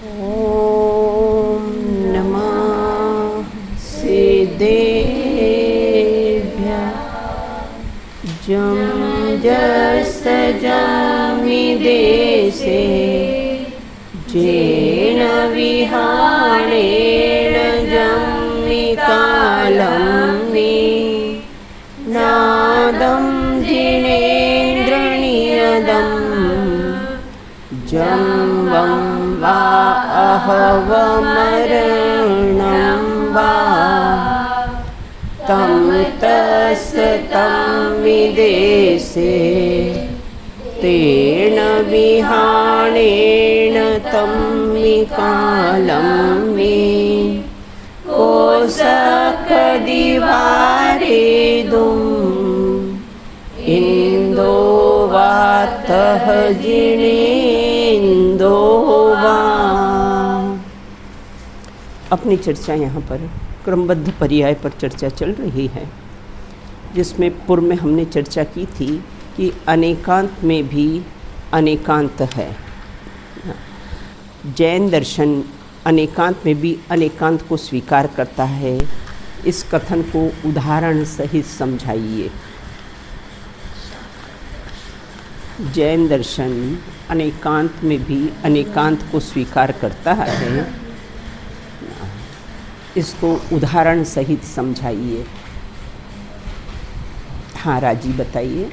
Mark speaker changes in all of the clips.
Speaker 1: ॐ नमः सिद्धेभ्यः जं जस्तजमि देशे जेन विहाणेन जम्मि कालम्नि नादं जिनेन्द्रनियदं जम्बं वा अहवमरणं वा तं तस्तं विदेशे तेन विहाणेन तं विकालं मे कोसकदिवारेदुम् इन्दो वातः जिनेन्दो वा। अपनी चर्चा यहाँ पर क्रमबद्ध पर्याय पर चर्चा चल रही है, जिसमें पूर्व में हमने चर्चा की थी कि अनेकांत में भी अनेकांत है। जैन दर्शन अनेकांत में भी अनेकांत को स्वीकार करता है। इस कथन को उदाहरण सहित समझाइए। जैन दर्शन अनेकांत में भी अनेकांत को स्वीकार करता है, इसको उदाहरण सहित समझाइए। हाँ राजी बताइए।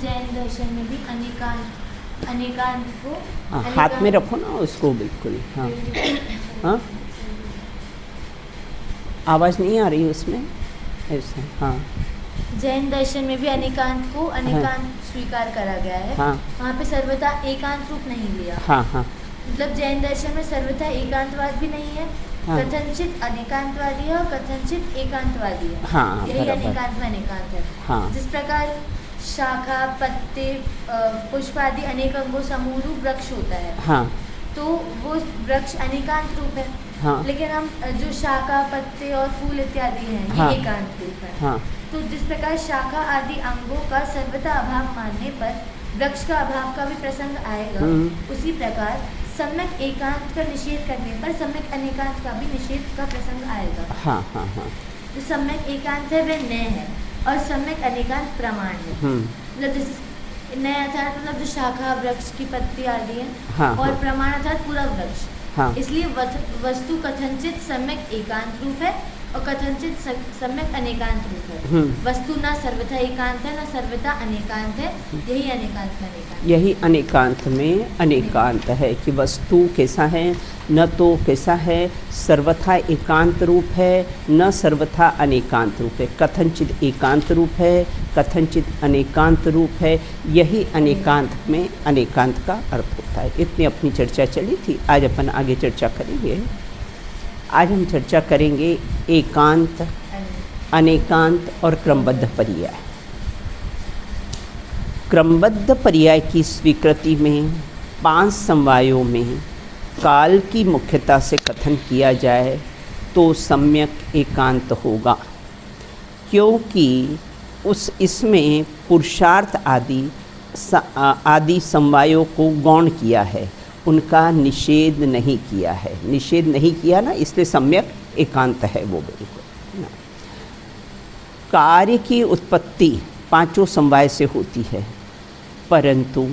Speaker 2: जैन दर्शन में भी अनेकांत को
Speaker 1: हाथ में रखो ना उसको, बिल्कुल। हाँ हाँ, आवाज़ नहीं आ रही उसमें, ऐसा। हाँ,
Speaker 2: जैन दर्शन में भी अनेकांत को अनेकांत स्वीकार करा गया है।
Speaker 1: हाँ,
Speaker 2: वहाँ पे सर्वथा एकांत रूप नहीं लिया।
Speaker 1: हाँ हाँ,
Speaker 2: मतलब जैन दर्शन में सर्वथा एकांतवाद भी नहीं है।
Speaker 1: हाँ,
Speaker 2: कथनचित अनेकांतवादी है और कथनचित एकांतवादी है।
Speaker 1: हाँ,
Speaker 2: यही अनेकांत में अनेकांत है।
Speaker 1: हाँ,
Speaker 2: जिस प्रकार शाखा, पत्ते, पुष्प आदि अनेक अंगों समूह रूप वृक्ष होता है,
Speaker 1: हाँ,
Speaker 2: तो वो वृक्ष अनेकांत रूप है।
Speaker 1: हाँ,
Speaker 2: लेकिन हम जो शाखा, पत्ते और फूल इत्यादि हैं,
Speaker 1: हाँ,
Speaker 2: ये एकांत रूप है।
Speaker 1: हाँ,
Speaker 2: तो जिस प्रकार शाखा आदि अंगों का सर्वथा अभाव मानने पर वृक्ष का अभाव का भी प्रसंग आएगा, उसी प्रकार सम्यक एकांत का निषेध करने पर सम्यक अनेकांत का भी निषेध का प्रसंग आएगा।
Speaker 1: हाँ, हाँ, हाँ।
Speaker 2: जो सम्यक एकांत है वह नय है और सम्यक अनेकांत प्रमाण है। मतलब जैसे नय अर्थात मतलब जो शाखा, वृक्ष की पत्ती आदि है,
Speaker 1: हाँ,
Speaker 2: और
Speaker 1: हाँ,
Speaker 2: प्रमाण अर्थात पूरा वृक्ष।
Speaker 1: हाँ,
Speaker 2: इसलिए वस्तु कथनचित सम्यक एकांत रूप है और कथनचित सम्यक अनेकांत रूप है। वस्तु ना सर्वथा एकांत है ना सर्वथा अनेकांत है। यही अनेकांत में अनेकांत,
Speaker 1: यही अनेकांत में अनेकांत है कि वस्तु कैसा है, न तो कैसा है, सर्वथा एकांत रूप है, न सर्वथा अनेकांत रूप है। कथनचित एकांत रूप है, कथनचित अनेकांत रूप है। यही अनेकांत में अनेकांत का अर्थ होता है। इतनी अपनी चर्चा चली थी। आज अपन आगे चर्चा करेंगे। आज हम चर्चा करेंगे एकांत, अनेकांत और क्रमबद्ध पर्याय। क्रमबद्ध पर्याय की स्वीकृति में 5 समवायों में काल की मुख्यता से कथन किया जाए तो सम्यक एकांत होगा, क्योंकि इसमें पुरुषार्थ आदि समवायों को गौण किया है, उनका निषेध नहीं किया है। निषेध नहीं किया ना, इसलिए सम्यक एकांत है वो, बिल्कुल। कार्य की उत्पत्ति 5 समवाय से होती है, परंतु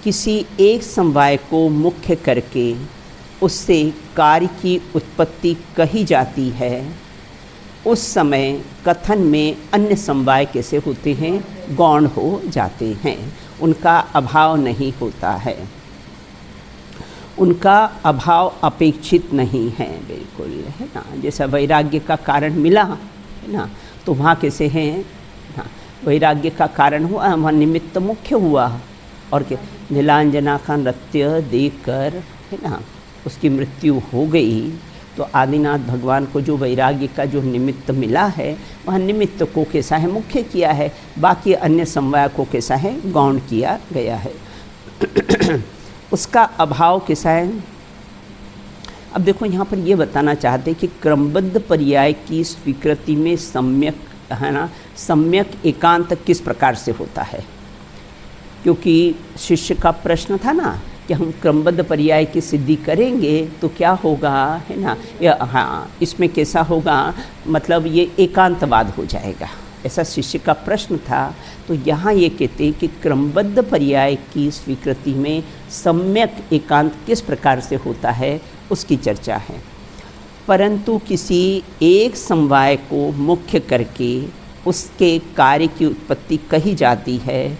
Speaker 1: किसी एक समवाय को मुख्य करके उससे कार्य की उत्पत्ति कही जाती है। उस समय कथन में अन्य समवाय कैसे होते हैं, गौण हो जाते हैं, उनका अभाव नहीं होता है, उनका अभाव अपेक्षित नहीं है, बिल्कुल, है ना। जैसा वैराग्य का कारण मिला है ना, तो वहाँ कैसे हैं ना, वैराग्य का कारण हुआ, वहाँ निमित्त मुख्य हुआ। और क्या, नीलांजना का नृत्य देखकर, है ना, उसकी मृत्यु हो गई, तो आदिनाथ भगवान को जो वैराग्य का जो निमित्त मिला है, वह निमित्त को कैसा है, मुख्य किया है, बाकी अन्य समवाय को कैसा है, गौण किया गया है। उसका अभाव कैसा है। अब देखो यहाँ पर ये बताना चाहते हैं कि क्रमबद्ध पर्याय की स्वीकृति में सम्यक, है ना, सम्यक एकांत किस प्रकार से होता है। क्योंकि शिष्य का प्रश्न था ना कि हम क्रमबद्ध पर्याय की सिद्धि करेंगे तो क्या होगा, है ना, हाँ इसमें कैसा होगा, मतलब ये एकांतवाद हो जाएगा, ऐसा शिष्य का प्रश्न था। तो यहाँ ये कहते हैं कि क्रमबद्ध पर्याय की स्वीकृति में सम्यक एकांत किस प्रकार से होता है उसकी चर्चा है। परंतु किसी एक समवाय को मुख्य करके उसके कार्य की उत्पत्ति कही जाती है,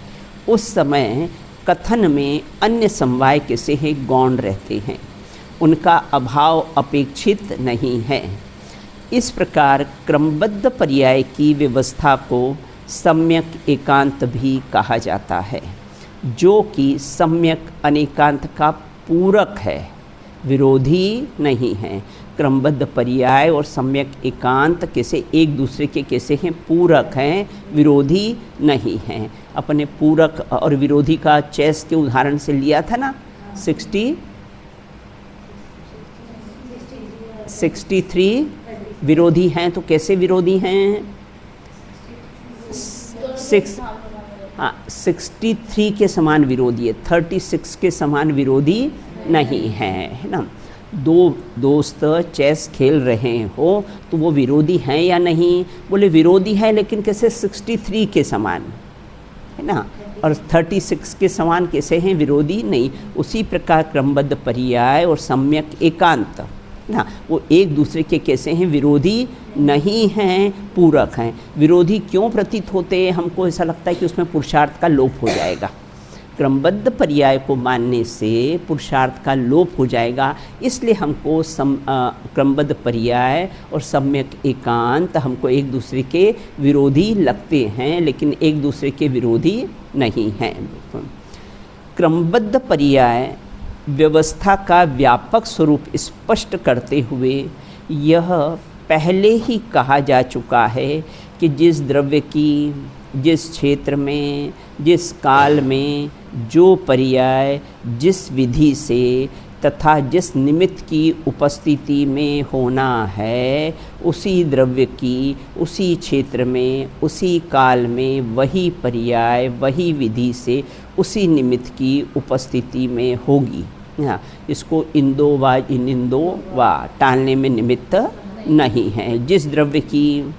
Speaker 1: उस समय कथन में अन्य समवाय कैसे हैं गौण रहते हैं, उनका अभाव अपेक्षित नहीं है। इस प्रकार क्रमबद्ध पर्याय की व्यवस्था को सम्यक एकांत भी कहा जाता है, जो कि सम्यक अनेकांत का पूरक है, विरोधी नहीं है। क्रमबद्ध पर्याय और सम्यक एकांत कैसे एक दूसरे के कैसे हैं, पूरक हैं, विरोधी नहीं हैं। अपने पूरक और विरोधी का चेस के उदाहरण से लिया था ना, 63 विरोधी हैं, तो कैसे विरोधी हैं, 63 के समान विरोधी है, 36 के समान विरोधी नहीं है ना। दो दोस्त चेस खेल रहे हो तो वो विरोधी हैं या नहीं, बोले विरोधी है, लेकिन कैसे 63 के समान, है ना, और 36 के समान कैसे हैं, विरोधी नहीं। उसी प्रकार क्रमबद्ध पर्याय और सम्यक एकांत ना, वो एक दूसरे के कैसे हैं, विरोधी नहीं हैं, पूरक हैं। विरोधी क्यों प्रतीत होते हैं, हमको ऐसा लगता है कि उसमें पुरुषार्थ का लोप हो जाएगा। क्रमबद्ध पर्याय को मानने से पुरुषार्थ का लोप हो जाएगा, इसलिए हमको क्रमबद्ध पर्याय और सम्यक एकांत हमको एक दूसरे के विरोधी लगते हैं, लेकिन एक दूसरे के विरोधी नहीं हैं। क्रमबद्ध पर्याय व्यवस्था का व्यापक स्वरूप स्पष्ट करते हुए यह पहले ही कहा जा चुका है कि जिस द्रव्य की, जिस क्षेत्र में, जिस काल में जो पर्याय जिस विधि से तथा जिस निमित्त की उपस्थिति में होना है, उसी द्रव्य की उसी क्षेत्र में उसी काल में वही पर्याय वही विधि से उसी निमित्त की उपस्थिति में होगी। हाँ, इसको इंदो व इनिंदो व टालने में निमित्त नहीं है। जिस द्रव्य की,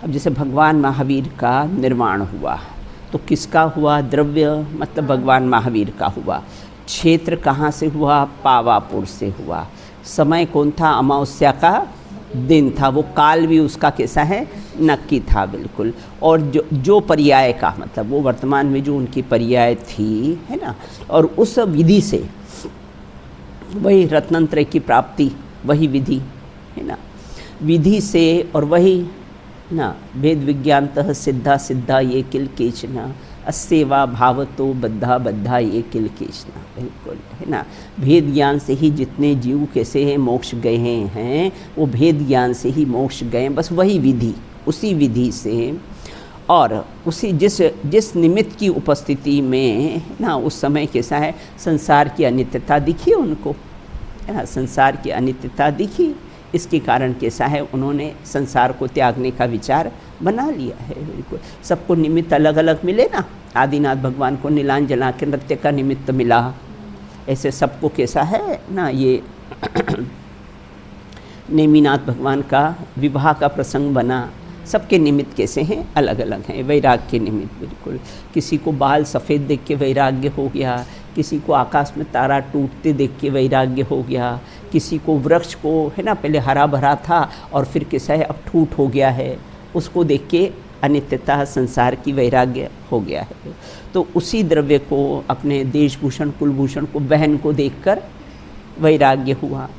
Speaker 1: अब जैसे भगवान महावीर का निर्माण हुआ तो किसका हुआ, द्रव्य मतलब भगवान महावीर का हुआ। क्षेत्र कहाँ से हुआ, पावापुर से हुआ। समय कौन था, अमावस्या का दिन था। वो काल भी उसका कैसा है, नक्की था बिल्कुल। और जो पर्याय का मतलब वो वर्तमान में जो उनकी पर्याय थी, है ना, और उस विधि से वही रत्नत्रय की प्राप्ति, वही विधि है ना, विधि से, और वही ना भेद विज्ञानतः सिद्धा सिद्धा ये किल केचना, अस्सेवा भावतो बद्धा बद्धा ये किल केचना, बिल्कुल है ना। भेद ज्ञान से ही जितने जीव कैसे हैं मोक्ष गए हैं, वो भेद ज्ञान से ही मोक्ष गए, बस वही विधि, उसी विधि से। और उसी जिस निमित्त की उपस्थिति में ना उस समय कैसा है, संसार की अनित्यता दिखी उनको, है ना, संसार की अनित्यता दिखी। इसके कारण कैसा है, उन्होंने संसार को त्यागने का विचार बना लिया है। बिल्कुल सबको निमित्त अलग अलग मिले ना, आदिनाथ भगवान को नीलांजला के नृत्य का निमित्त मिला, ऐसे सबको कैसा है ना, ये नेमिनाथ भगवान का विवाह का प्रसंग बना, सबके निमित्त कैसे हैं, अलग अलग हैं। वैराग्य के निमित्त बिल्कुल, किसी को बाल सफ़ेद देख के वैराग्य हो गया, किसी को आकाश में तारा टूटते देख के वैराग्य हो गया, किसी को वृक्ष को, है ना, पहले हरा भरा था और फिर कैसा है अब ठूट हो गया है, उसको देख के अनित्यता संसार की वैराग्य हो गया है। तो उसी द्रव्य को, अपने देशभूषण कुलभूषण को, बहन को देखकर वैराग्य हुआ।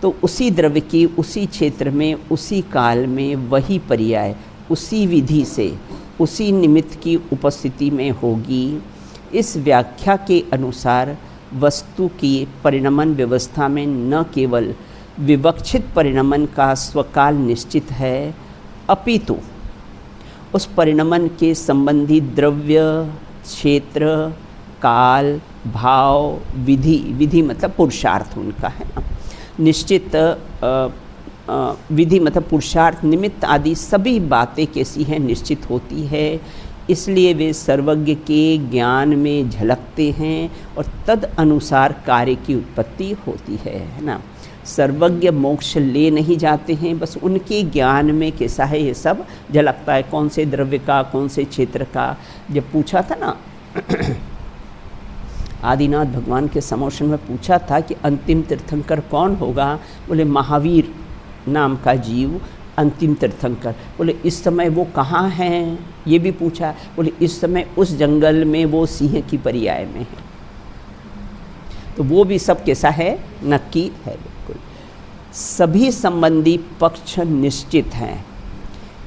Speaker 1: तो उसी द्रव्य की उसी क्षेत्र में उसी काल में वही पर्याय उसी विधि से उसी निमित्त की उपस्थिति में होगी। इस व्याख्या के अनुसार वस्तु की परिणमन व्यवस्था में न केवल विवक्षित परिणमन का स्वकाल निश्चित है, अपितु उस परिणमन के संबंधी द्रव्य, क्षेत्र, काल, भाव, विधि, विधि मतलब पुरुषार्थ उनका है ना, निश्चित विधि मतलब पुरुषार्थ, निमित्त आदि सभी बातें कैसी हैं, निश्चित होती है। इसलिए वे सर्वज्ञ के ज्ञान में झलकते हैं और तद अनुसार कार्य की उत्पत्ति होती है ना। सर्वज्ञ मोक्ष ले नहीं जाते हैं, बस उनके ज्ञान में कैसा है ये सब झलकता है, कौन से द्रव्य का, कौन से क्षेत्र का। जब पूछा था ना आदिनाथ भगवान के समोशन में पूछा था कि अंतिम तीर्थंकर कौन होगा, बोले महावीर नाम का जीव अंतिम तीर्थंकर। बोले इस समय वो कहाँ हैं, ये भी पूछा। बोले इस समय उस जंगल में वो सिंह की पर्याय में है। तो वो भी सब कैसा है, नक्की है बिल्कुल। सभी संबंधी पक्ष निश्चित हैं।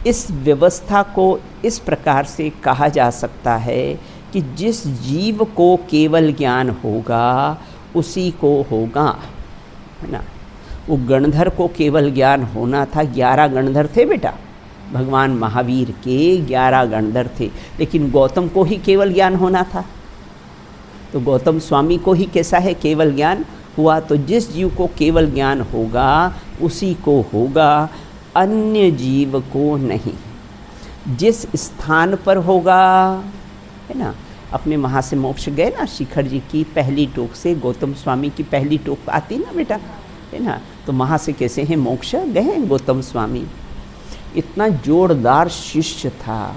Speaker 1: इस व्यवस्था को इस प्रकार से कहा जा सकता है कि जिस जीव को केवल ज्ञान होगा उसी को होगा, है ना। वो गणधर को केवल ज्ञान होना था, 11 गणधर थे बेटा, भगवान महावीर के 11 गणधर थे, लेकिन गौतम को ही केवल ज्ञान होना था। तो गौतम स्वामी को ही कैसा है, केवल ज्ञान हुआ। तो जिस जीव को केवल ज्ञान होगा उसी को होगा, अन्य जीव को नहीं। जिस स्थान पर होगा, है ना, अपने वहाँ से मोक्ष गए ना, शिखर जी की पहली टोक से गौतम स्वामी की पहली टोक आती ना बेटा, है ना, तो वहाँ से कैसे हैं मोक्ष गए गौतम स्वामी। इतना जोरदार शिष्य था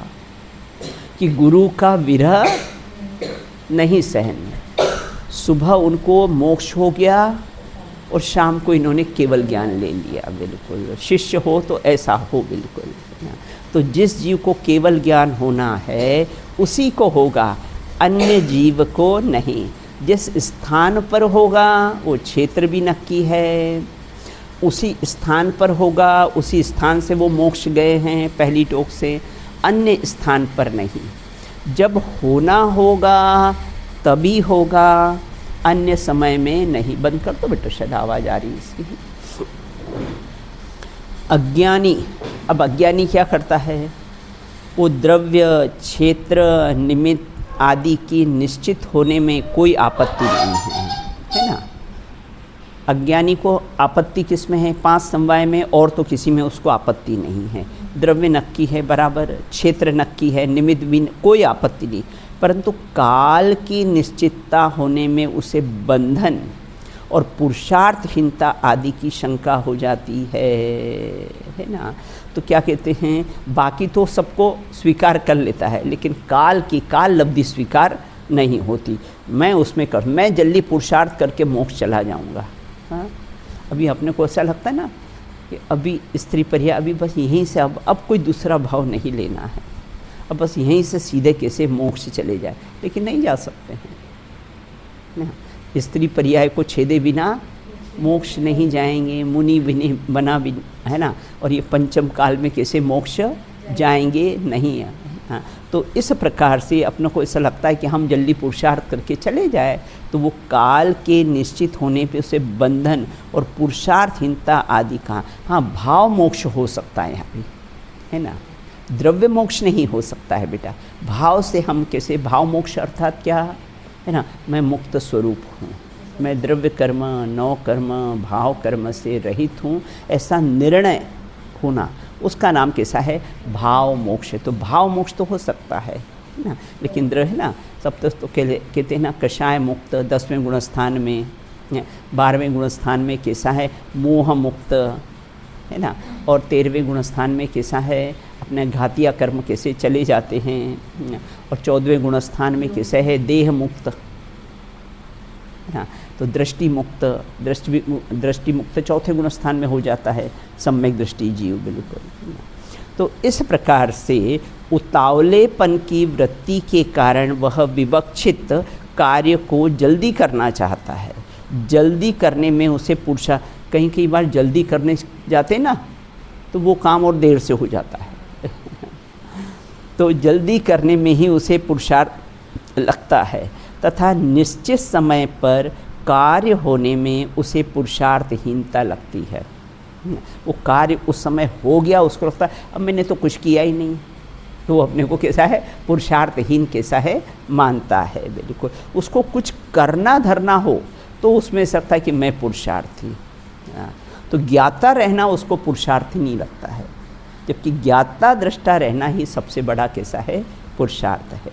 Speaker 1: कि गुरु का विरह नहीं सहन। सुबह उनको मोक्ष हो गया और शाम को इन्होंने केवल ज्ञान ले लिया। बिल्कुल शिष्य हो तो ऐसा हो बिल्कुल। तो जिस जीव को केवल ज्ञान होना है उसी को होगा, अन्य जीव को नहीं। जिस स्थान पर होगा वो क्षेत्र भी नक्की है, उसी स्थान पर होगा, उसी स्थान से वो मोक्ष गए हैं पहली टोक से, अन्य स्थान पर नहीं। जब होना होगा तभी होगा, अन्य समय में नहीं। बंद कर दो बेटा, शायद आवाज़ आ रही है इसकी। अज्ञानी, अब अज्ञानी क्या करता है, वो द्रव्य, क्षेत्र, निमित्त आदि की निश्चित होने में कोई आपत्ति नहीं है ना। अज्ञानी को आपत्ति किस में है, 5 समवाय में, और तो किसी में उसको आपत्ति नहीं है। द्रव्य नक्की है बराबर, क्षेत्र नक्की है, निमित्त भी कोई आपत्ति नहीं, परंतु काल की निश्चितता होने में उसे बंधन और पुरुषार्थहीनता आदि की शंका हो जाती है ना। तो क्या कहते हैं, बाकी तो सबको स्वीकार कर लेता है, लेकिन काल की काल लब्धि स्वीकार नहीं होती। मैं उसमें मैं जल्दी पुरुषार्थ करके मोक्ष चला जाऊंगा। हाँ, अभी अपने को ऐसा लगता है ना कि अभी स्त्री पर्याय, अभी बस यहीं से अब कोई दूसरा भाव नहीं लेना है, अब बस यहीं से सीधे कैसे मोक्ष चले जाए, लेकिन नहीं जा सकते हैं ना। स्त्री पर्याय को छेदे बिना मोक्ष नहीं जाएंगे, मुनि भी बना भी, है ना, और ये पंचम काल में कैसे मोक्ष जाएंगे, नहीं है। हाँ, तो इस प्रकार से अपने को ऐसा लगता है कि हम जल्दी पुरुषार्थ करके चले जाए, तो वो काल के निश्चित होने पे उसे बंधन और पुरुषार्थहीनता आदि का, हाँ, भाव मोक्ष हो सकता है यहाँ पे, है ना, द्रव्य मोक्ष नहीं हो सकता है बेटा। भाव से हम कैसे, भाव मोक्ष अर्थात क्या है ना, मैं मुक्त स्वरूप हूँ, मैं द्रव्य कर्म, नौ कर्म, भाव कर्म से रहित हूँ, ऐसा निर्णय होना, उसका नाम कैसा है, भाव मोक्ष। तो भाव मोक्ष तो हो सकता है ना, लेकिन द्रव्य है ना, सब तो कहते हैं ना, कषाय मुक्त 10वें गुण स्थान में, 12वें गुण स्थान में कैसा है, मोह मुक्त, है ना, और 13वें गुण स्थान में कैसा है, अपने घातिया कर्म कैसे चले जाते हैं, और 14वें गुण स्थान में कैसे है, देह मुक्त, है ना। तो दृष्टि मुक्त, दृष्टि मुक्त 4थे गुण स्थान में हो जाता है, सम्यक दृष्टि जीव बिल्कुल। तो इस प्रकार से उतावलेपन की वृत्ति के कारण वह विवक्षित कार्य को जल्दी करना चाहता है। जल्दी करने में उसे पुरुषा, कई बार जल्दी करने जाते ना तो वो काम और देर से हो जाता है तो जल्दी करने में ही उसे पुरुषार्थ लगता है, तथा निश्चित समय पर कार्य होने में उसे पुरुषार्थहीनता लगती है। वो कार्य उस समय हो गया, उसको लगता है अब मैंने तो कुछ किया ही नहीं, तो वो अपने को कैसा है, पुरुषार्थहीन कैसा है, मानता है बिल्कुल। उसको कुछ करना धरना हो तो उसमें सकता है कि मैं पुरुषार्थी, तो ज्ञाता रहना उसको पुरुषार्थी नहीं लगता है, जबकि ज्ञाता दृष्टा रहना ही सबसे बड़ा कैसा है, पुरुषार्थ है।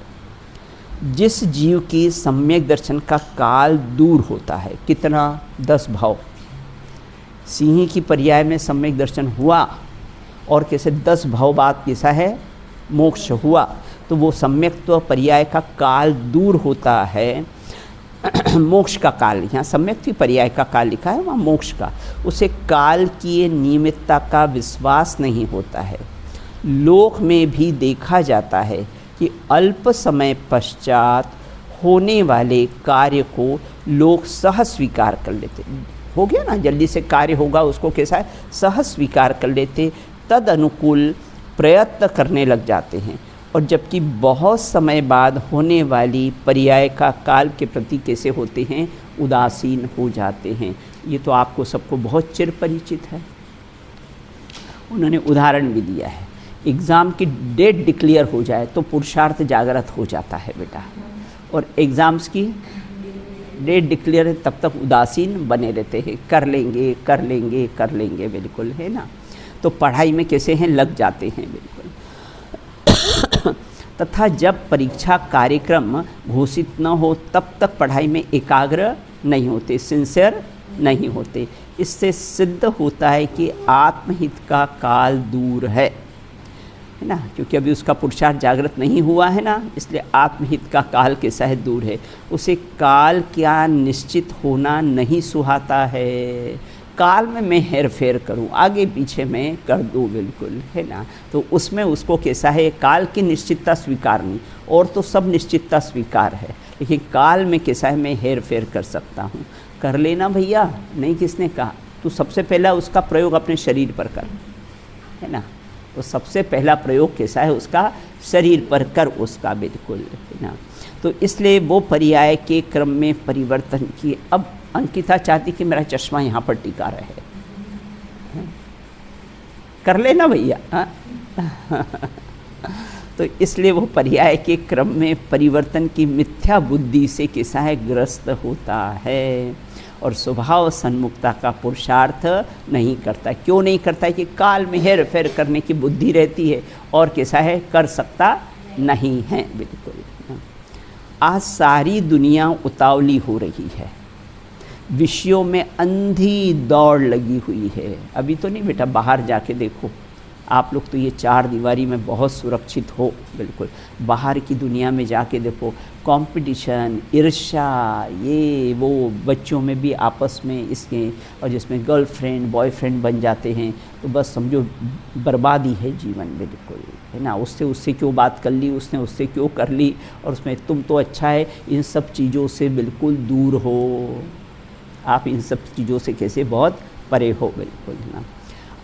Speaker 1: जिस जीव की सम्यक दर्शन का काल दूर होता है, कितना 10 भाव, सिंह की पर्याय में सम्यक दर्शन हुआ और कैसे 10 भाव बाद कैसा है मोक्ष हुआ, तो वो सम्यक्त्व पर्याय का काल दूर होता है। मोक्ष का काल, यहाँ सम्यक्ति पर्याय का काल लिखा है, वहाँ मोक्ष का, उसे काल की नियमितता का विश्वास नहीं होता है। लोक में भी देखा जाता है कि अल्प समय पश्चात होने वाले कार्य को लोग सहज स्वीकार कर लेते, हो गया ना, जल्दी से कार्य होगा उसको कैसा है सहज स्वीकार कर लेते, तद अनुकूल प्रयत्न करने लग जाते हैं, और जबकि बहुत समय बाद होने वाली पर्याय का काल के प्रति कैसे होते हैं उदासीन हो जाते हैं। ये तो आपको सबको बहुत चिर परिचित है। उन्होंने उदाहरण भी दिया है, एग्ज़ाम की डेट डिक्लेयर हो जाए तो पुरुषार्थ जागृत हो जाता है बेटा, और एग्ज़ाम्स की डेट डिक्लेयर है तब तक उदासीन बने रहते हैं, कर लेंगे कर लेंगे कर लेंगे, बिल्कुल है ना। तो पढ़ाई में कैसे हैं लग जाते हैं बिल्कुल। तथा जब परीक्षा कार्यक्रम घोषित न हो तब तक पढ़ाई में एकाग्र नहीं होते, सिंसियर नहीं होते। इससे सिद्ध होता है कि आत्महित का काल दूर है ना, क्योंकि अभी उसका पुरुषार्थ जागृत नहीं हुआ है ना, इसलिए आत्महित का काल कैसा है दूर है। उसे काल क्या निश्चित होना नहीं सुहाता है। काल में मैं हेर फेर करूं, आगे पीछे मैं कर दूं, बिल्कुल है ना, तो उसमें उसको कैसा है काल की निश्चितता स्वीकार नहीं, और तो सब निश्चितता स्वीकार है, लेकिन काल में कैसा है मैं हेर फेर कर सकता हूं। कर लेना भैया, नहीं किसने कहा, तो सबसे पहला उसका प्रयोग अपने शरीर पर कर, है ना, तो सबसे पहला प्रयोग कैसा है उसका शरीर पर कर उसका, बिल्कुल है ना। तो इसलिए वो पर्याय के क्रम में परिवर्तन की। अब अंकिता चाहती कि मेरा चश्मा यहाँ पर टिका रहे, कर लेना भैया। तो इसलिए वो पर्याय के क्रम में परिवर्तन की मिथ्या बुद्धि से कैसा है ग्रस्त होता है, और स्वभाव सन्मुखता का पुरुषार्थ नहीं करता। क्यों नहीं करता है कि काल में हेर फेर करने की बुद्धि रहती है, और कैसा है कर सकता नहीं है, बिल्कुल। आज सारी दुनिया उतावली हो रही है, विषयों में अंधी दौड़ लगी हुई है। अभी तो नहीं बेटा, बाहर जाके देखो, आप लोग तो ये 4 दीवारी में बहुत सुरक्षित हो, बिल्कुल। बाहर की दुनिया में जाके देखो, कंपटीशन, ईर्ष्या, ये वो, बच्चों में भी आपस में इसके, और जिसमें गर्लफ्रेंड बॉयफ्रेंड बन जाते हैं, तो बस समझो बर्बादी है जीवन, बिल्कुल है ना। उससे क्यों बात कर ली, उसने उससे क्यों कर ली, और उसमें तुम तो अच्छा है, इन सब चीज़ों से बिल्कुल दूर हो आप, इन सब चीज़ों से कैसे बहुत परे हो, बिल्कुल ना।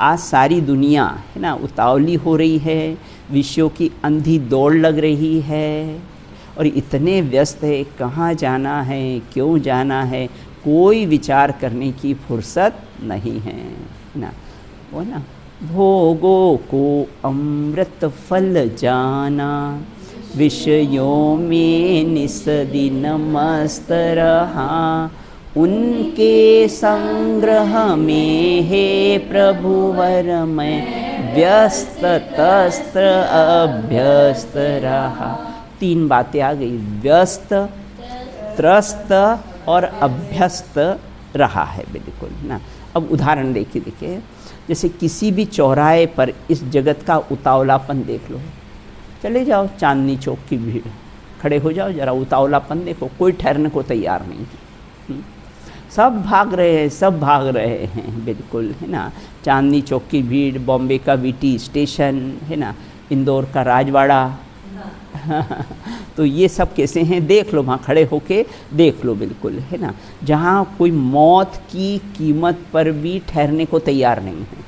Speaker 1: आज सारी दुनिया है ना उतावली हो रही है, विषयों की अंधी दौड़ लग रही है, और इतने व्यस्त है, कहाँ जाना है, क्यों जाना है, कोई विचार करने की फुर्सत नहीं है ना। वो ना, भोगों को अमृत फल जाना, विषयों में निस दिन मस्त रहा, उनके संग्रह में हे प्रभुवर मैं व्यस्त तस्त्र अभ्यस्त रहा। 3 बातें आ गई, व्यस्त, त्रस्त और अभ्यस्त रहा है, बिल्कुल ना। अब उदाहरण देखिए, जैसे किसी भी चौराहे पर इस जगत का उतावलापन देख लो, चले जाओ चांदनी चौक की भीड़, खड़े हो जाओ, जरा उतावलापन देखो, कोई ठहरने को तैयार नहीं है, सब भाग रहे हैं, सब भाग रहे हैं, बिल्कुल है ना। चांदनी चौक की भीड़, बॉम्बे का वीटी स्टेशन है ना, इंदौर का राजवाड़ा तो ये सब कैसे हैं देख लो, वहाँ खड़े होके देख लो, बिल्कुल है ना। जहाँ कोई मौत की कीमत पर भी ठहरने को तैयार नहीं है,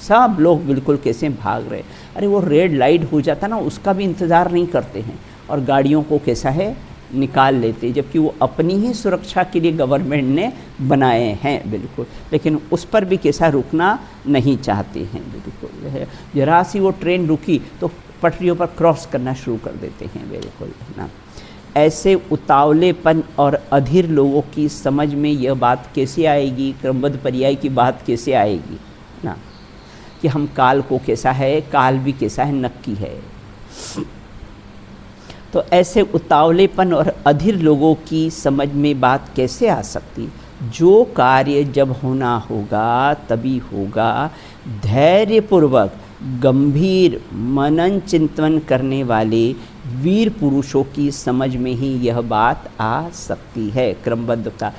Speaker 1: सब लोग बिल्कुल कैसे भाग रहे। अरे वो रेड लाइट हो जाता ना, उसका भी इंतज़ार नहीं करते हैं, और गाड़ियों को कैसा है निकाल लेते, जबकि वो अपनी ही सुरक्षा के लिए गवर्नमेंट ने बनाए हैं, बिल्कुल, लेकिन उस पर भी कैसा रुकना नहीं चाहते हैं, बिल्कुल है। जरा सी वो ट्रेन रुकी तो पटरियों पर क्रॉस करना शुरू कर देते हैं, बिल्कुल ना। ऐसे उतावलेपन और अधीर लोगों की समझ में यह बात कैसे आएगी, क्रमबद्ध पर्याय की बात कैसे आएगी ना, कि हम काल को कैसा है, काल भी कैसा है नक्की है। तो ऐसे उतावलेपन और अधीर लोगों की समझ में बात कैसे आ सकती? जो कार्य जब होना होगा तभी होगा। धैर्यपूर्वक गंभीर मनन चिंतन करने वाले वीर पुरुषों की समझ में ही यह बात आ सकती है। क्रमबद्ध का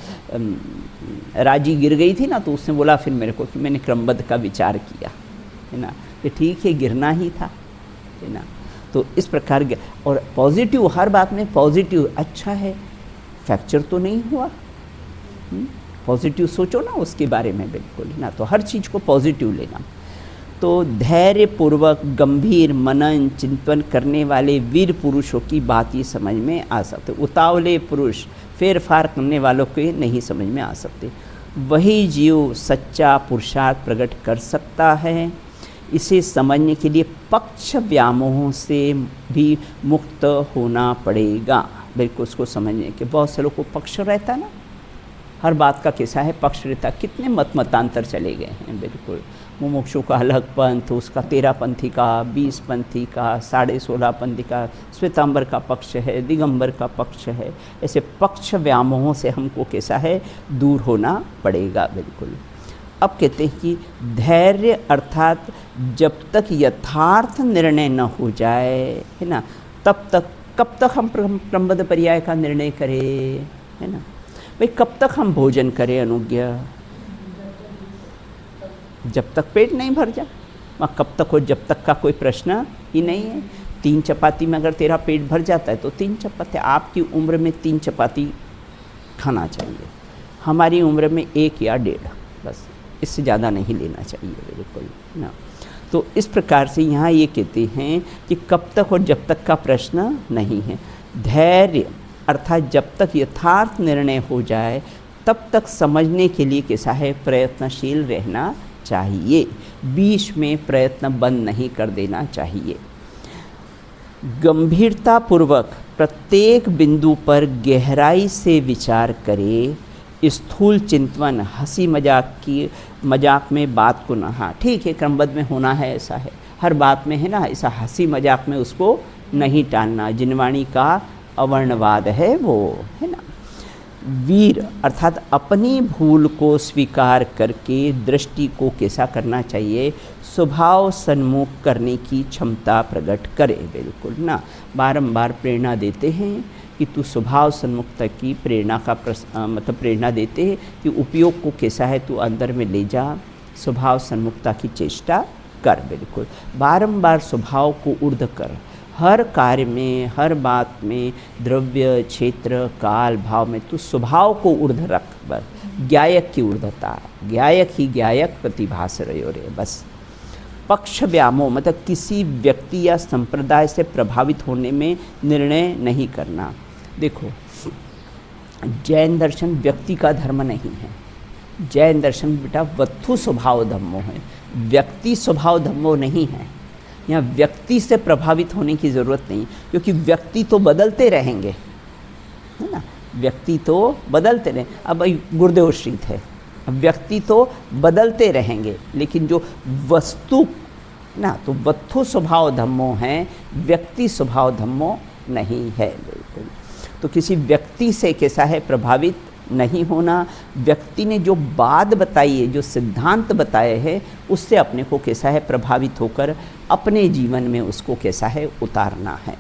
Speaker 1: राजी गिर गई थी ना, तो उसने बोला फिर मेरे को कि मैंने क्रमबद्ध का विचार किया, है ना, कि ठीक है गिरना ही था, है ना। तो इस प्रकार और पॉजिटिव, हर बात में पॉजिटिव, अच्छा है फ्रैक्चर तो नहीं हुआ, पॉजिटिव सोचो ना उसके बारे में, बिल्कुल ना। तो हर चीज़ को पॉजिटिव लेना। तो धैर्यपूर्वक गंभीर मनन चिंतन करने वाले वीर पुरुषों की बात ही समझ में आ सकते। उतावले पुरुष फेर फार करने वालों के नहीं समझ में आ सकते। वही जीव सच्चा पुरुषार्थ प्रकट कर सकता है। इसे समझने के लिए पक्ष व्यामोहों से भी मुक्त होना पड़ेगा। बिल्कुल उसको समझने के बहुत से लोगों को पक्ष रहता है ना, हर बात का कैसा है पक्ष रहता। कितने मतांतर चले गए हैं। बिल्कुल मुमुक्षु का अलग पंथ, उसका 13 पंथी का, 20 पंथी का, 16.5 पंथी का, श्वेतांबर का पक्ष है, दिगंबर का पक्ष है। ऐसे पक्ष व्यामोहों से हमको कैसा है दूर होना पड़ेगा। बिल्कुल अब कहते हैं कि धैर्य अर्थात जब तक यथार्थ निर्णय न हो जाए, है ना, तब तक कब तक हम क्रमबद्ध पर्याय का निर्णय करें, है ना भाई, कब तक हम भोजन करें अनुज्ञा? जब तक पेट नहीं भर जाए। वहाँ कब तक हो, जब तक का कोई प्रश्न ही नहीं है। 3 चपाती में अगर तेरा पेट भर जाता है तो 3 चपाती, आपकी उम्र में 3 चपाती खाना चाहिए, हमारी उम्र में 1 या 1.5, बस इससे ज़्यादा नहीं लेना चाहिए। बिल्कुल ना। तो इस प्रकार से यहाँ ये कहते हैं कि कब तक और जब तक का प्रश्न नहीं है। धैर्य अर्थात जब तक यथार्थ निर्णय हो जाए तब तक समझने के लिए कैसा है प्रयत्नशील रहना चाहिए। बीच में प्रयत्न बंद नहीं कर देना चाहिए। गंभीरतापूर्वक प्रत्येक बिंदु पर गहराई से विचार करे। स्थूल चिंतन, हंसी मजाक में बात को ना, हाँ ठीक है क्रमबद्ध में होना है, ऐसा है हर बात में, है ना, ऐसा हंसी मजाक में उसको नहीं टालना। जिनवाणी का अवर्णवाद है वो, है ना। वीर अर्थात अपनी भूल को स्वीकार करके दृष्टि को कैसा करना चाहिए, स्वभाव सन्मुख करने की क्षमता प्रकट करे। बिल्कुल ना, बारंबार प्रेरणा देते हैं कि तू स्वभाव सन्मुखता की प्रेरणा का मतलब प्रेरणा देते हैं कि उपयोग को कैसा है तू अंदर में ले जा, स्वभाव सन्मुखता की चेष्टा कर। बिल्कुल बारंबार स्वभाव को ऊर्ध्व कर। हर कार्य में, हर बात में, द्रव्य, क्षेत्र, काल, भाव में तू स्वभाव को ऊर्ध्व रख। बस ज्ञायक की ऊर्ध्वता, ज्ञायक ही ज्ञायक प्रतिभास रहो रे। बस पक्ष व्यामोह मतलब किसी व्यक्ति या संप्रदाय से प्रभावित होने में निर्णय नहीं करना। देखो जैन दर्शन व्यक्ति का धर्म नहीं है। जैन दर्शन बेटा वत्थु स्वभाव धम्मो है, व्यक्ति स्वभाव धम्मो नहीं है। यहाँ व्यक्ति से प्रभावित होने की ज़रूरत नहीं, क्योंकि व्यक्ति तो बदलते रहेंगे, है ना, व्यक्ति तो बदलते रहें। अब भाई गुरुदेव श्रीत है, व्यक्ति तो बदलते रहेंगे, लेकिन जो वस्तु ना तो वत्थु स्वभाव धम्मो है, व्यक्ति स्वभाव धम्मो नहीं है। बिल्कुल तो किसी व्यक्ति से कैसा है प्रभावित नहीं होना। व्यक्ति ने जो बात बताई है, जो सिद्धांत बताए हैं, उससे अपने को कैसा है प्रभावित होकर अपने जीवन में उसको कैसा है उतारना है।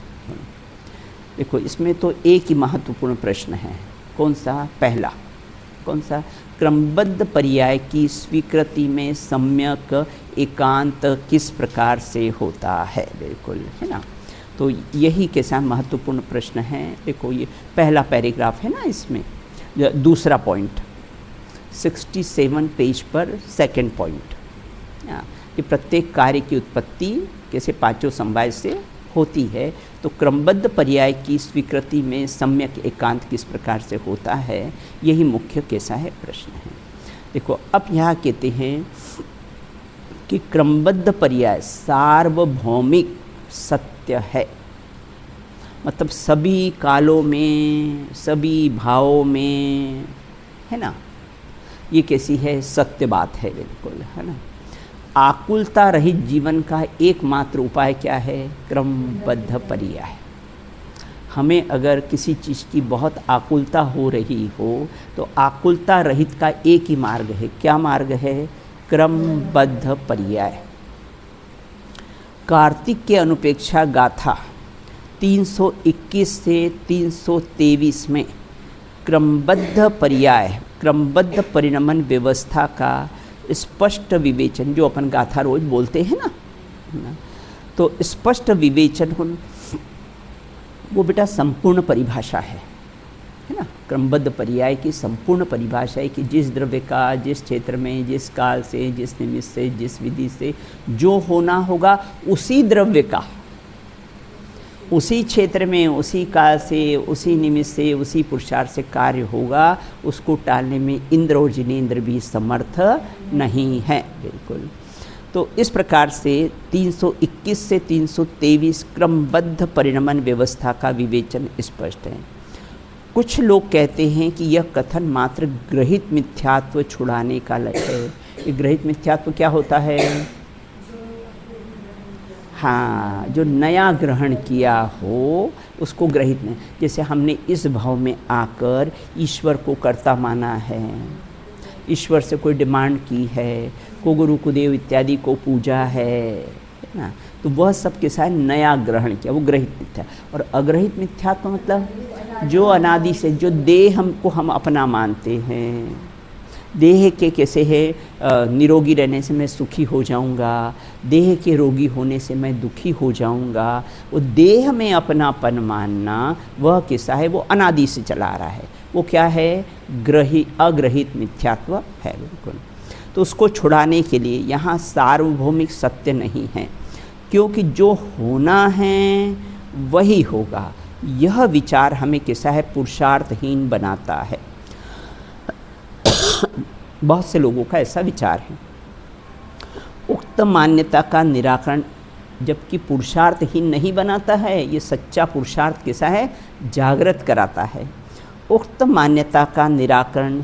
Speaker 1: देखो इसमें तो एक ही महत्वपूर्ण प्रश्न है, कौन सा? पहला कौन सा? क्रमबद्ध पर्याय की स्वीकृति में सम्यक एकांत किस प्रकार से होता है। बिल्कुल है ना, तो यही कैसा महत्वपूर्ण प्रश्न है। देखो ये पहला पैराग्राफ है ना, इसमें दूसरा पॉइंट 67 पेज पर सेकंड पॉइंट कि प्रत्येक कार्य की उत्पत्ति कैसे 5 समवाय से होती है। तो क्रमबद्ध पर्याय की स्वीकृति में सम्यक एकांत किस प्रकार से होता है, यही मुख्य कैसा है प्रश्न है। देखो अब यहाँ कहते हैं कि क्रमबद्ध पर्याय सार्वभौमिक सत्य है, मतलब सभी कालों में, सभी भावों में, है ना, ये कैसी है सत्य बात है। बिल्कुल है ना। आकुलता रहित जीवन का एकमात्र उपाय क्या है? क्रमबद्ध पर्याय। हमें अगर किसी चीज़ की बहुत आकुलता हो रही हो तो आकुलता रहित का एक ही मार्ग है। क्या मार्ग है? क्रमबद्ध पर्याय। कार्तिक के अनुपेक्षा गाथा 321 से 323 में क्रमबद्ध पर्याय, क्रमबद्ध परिणमन व्यवस्था का स्पष्ट विवेचन, जो अपन गाथा रोज बोलते हैं ना, तो स्पष्ट विवेचन वो बेटा संपूर्ण परिभाषा है ना। क्रमबद्ध पर्याय की संपूर्ण परिभाषा है कि जिस द्रव्य का जिस क्षेत्र में, जिस काल से, जिस निमित्त से, जिस विधि से जो होना होगा, उसी द्रव्य का उसी क्षेत्र में, उसी काल से, उसी निमित्त से, उसी पुरुषार्थ से कार्य होगा, उसको टालने में इंद्र और जिनेंद्र भी समर्थ नहीं है। बिल्कुल। तो इस प्रकार से 321 से 323 क्रमबद्ध परिणमन व्यवस्था का विवेचन स्पष्ट है। कुछ लोग कहते हैं कि यह कथन मात्र ग्रहित मिथ्यात्व छुड़ाने का लक्ष्य है। ये ग्रहित मिथ्यात्व क्या होता है? हाँ, जो नया ग्रहण किया हो उसको ग्रहित नहीं। जैसे हमने इस भाव में आकर ईश्वर को कर्ता माना है, ईश्वर से कोई डिमांड की है, को गुरु कुदेव इत्यादि को पूजा है ना, तो वह सब के साथ नया ग्रहण किया, वो ग्रहित मिथ्या। और अग्रहित मिथ्यात्व मतलब जो अनादि से, जो देह हमको हम अपना मानते हैं, देह के कैसे है निरोगी रहने से मैं सुखी हो जाऊंगा, देह के रोगी होने से मैं दुखी हो जाऊंगा, वो देह में अपनापन मानना वह कैसा है? वो अनादि से चला आ रहा है। वो क्या है? अग्रहित मिथ्यात्व है। बिल्कुल। तो उसको छुड़ाने के लिए यहाँ सार्वभौमिक सत्य नहीं है, क्योंकि जो होना है वही होगा। यह विचार हमें कैसा है? पुरुषार्थहीन बनाता है। बहुत से लोगों का ऐसा विचार है। उक्त मान्यता का निराकरण जबकि पुरुषार्थहीन नहीं बनाता है, ये सच्चा पुरुषार्थ कैसा है? जागृत कराता है। उक्त मान्यता का निराकरण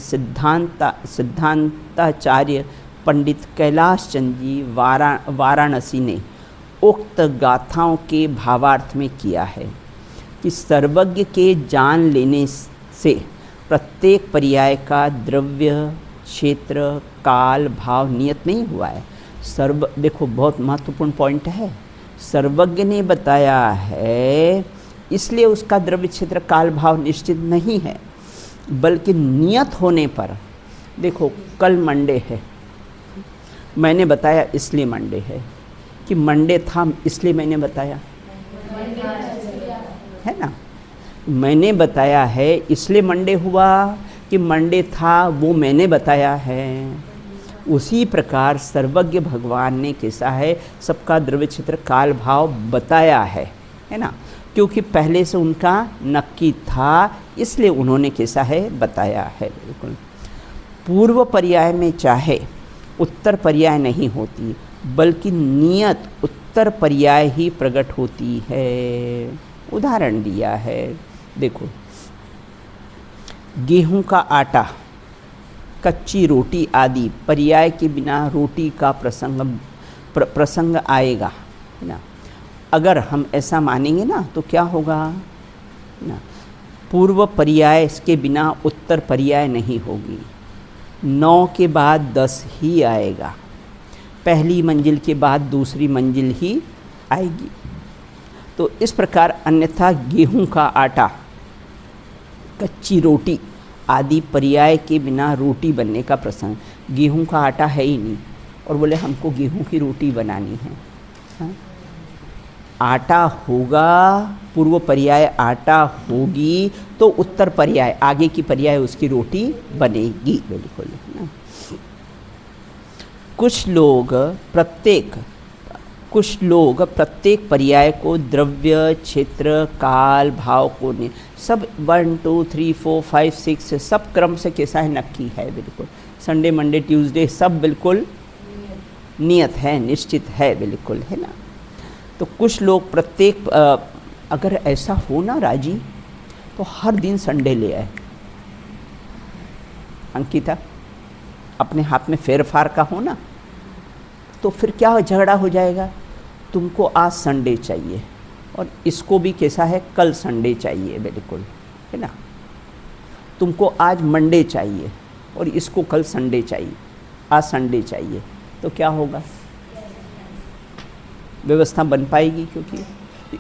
Speaker 1: सिद्धांताचार्य पंडित कैलाश चंद जी वाराणसी ने उक्त गाथाओं के भावार्थ में किया है कि सर्वज्ञ के जान लेने से प्रत्येक पर्याय का द्रव्य, क्षेत्र, काल, भाव नियत नहीं हुआ है। देखो बहुत महत्वपूर्ण पॉइंट है। सर्वज्ञ ने बताया है इसलिए उसका द्रव्य, क्षेत्र, काल, भाव निश्चित नहीं है, बल्कि नियत होने पर। देखो कल मंडे है, मैंने बताया इसलिए मंडे है, कि मंडे था इसलिए मैंने बताया है ना। मैंने बताया है इसलिए मंडे हुआ कि मंडे था वो मैंने बताया है। उसी प्रकार सर्वज्ञ भगवान ने कैसा है? सबका द्रव्य, क्षेत्र, काल, भाव बताया है ना, क्योंकि पहले से उनका नक्की था, इसलिए उन्होंने कैसा है? बताया है। बिल्कुल। पूर्व पर्याय में चाहे उत्तर पर्याय नहीं होती, बल्कि नियत उत्तर पर्याय ही प्रकट होती है। उदाहरण दिया है, देखो गेहूं का आटा, कच्ची रोटी आदि पर्याय के बिना रोटी का प्रसंग आएगा ना। अगर हम ऐसा मानेंगे ना तो क्या होगा ना, पूर्व पर्याय के बिना उत्तर पर्याय नहीं होगी। 9 के बाद 10 ही आएगा, पहली मंजिल के बाद दूसरी मंजिल ही आएगी। तो इस प्रकार अन्यथा गेहूं का आटा, कच्ची रोटी आदि पर्याय के बिना रोटी बनने का प्रसंग, गेहूं का आटा है ही नहीं और बोले हमको गेहूं की रोटी बनानी है। हाँ? आटा होगा, पूर्व पर्याय आटा होगी तो उत्तर पर्याय, आगे की पर्याय उसकी रोटी बनेगी। बिल्कुल ना। कुछ लोग प्रत्येक पर्याय को द्रव्य, क्षेत्र, काल, भाव को सब 1 2 3 4 5 6 सब क्रम से कैसा है? नक्की है। बिल्कुल। संडे, मंडे, ट्यूसडे सब बिल्कुल नियत है, निश्चित है। बिल्कुल है ना। तो कुछ लोग प्रत्येक अगर ऐसा हो ना राजी, तो हर दिन संडे ले आए। अंकिता, अपने हाथ में फेरफार का हो ना, तो फिर क्या झगड़ा हो जाएगा? तुमको आज संडे चाहिए, और इसको भी कैसा है, कल संडे चाहिए, बिल्कुल, है ना। तुमको आज मंडे चाहिए और इसको कल संडे चाहिए, आज संडे चाहिए, तो क्या होगा, व्यवस्था बन पाएगी? क्योंकि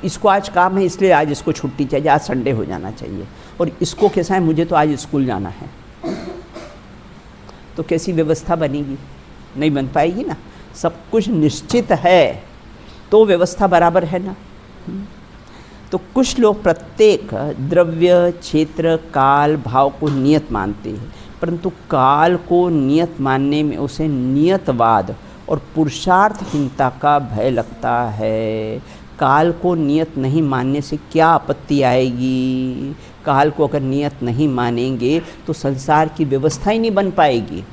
Speaker 1: इसको आज काम है इसलिए आज इसको छुट्टी चाहिए, आज संडे हो जाना चाहिए, और इसको कैसा है, मुझे तो आज स्कूल जाना है, तो कैसी व्यवस्था बनेगी? नहीं बन पाएगी ना। सब कुछ निश्चित है तो व्यवस्था बराबर है ना। तो कुछ लोग प्रत्येक द्रव्य, क्षेत्र, काल, भाव को नियत मानते हैं, परंतु काल को नियत मानने में उसे नियतवाद और पुरुषार्थहीनता का भय लगता है। काल को नियत नहीं मानने से क्या आपत्ति आएगी? काल को अगर नियत नहीं मानेंगे तो संसार की व्यवस्था ही नहीं बन पाएगी,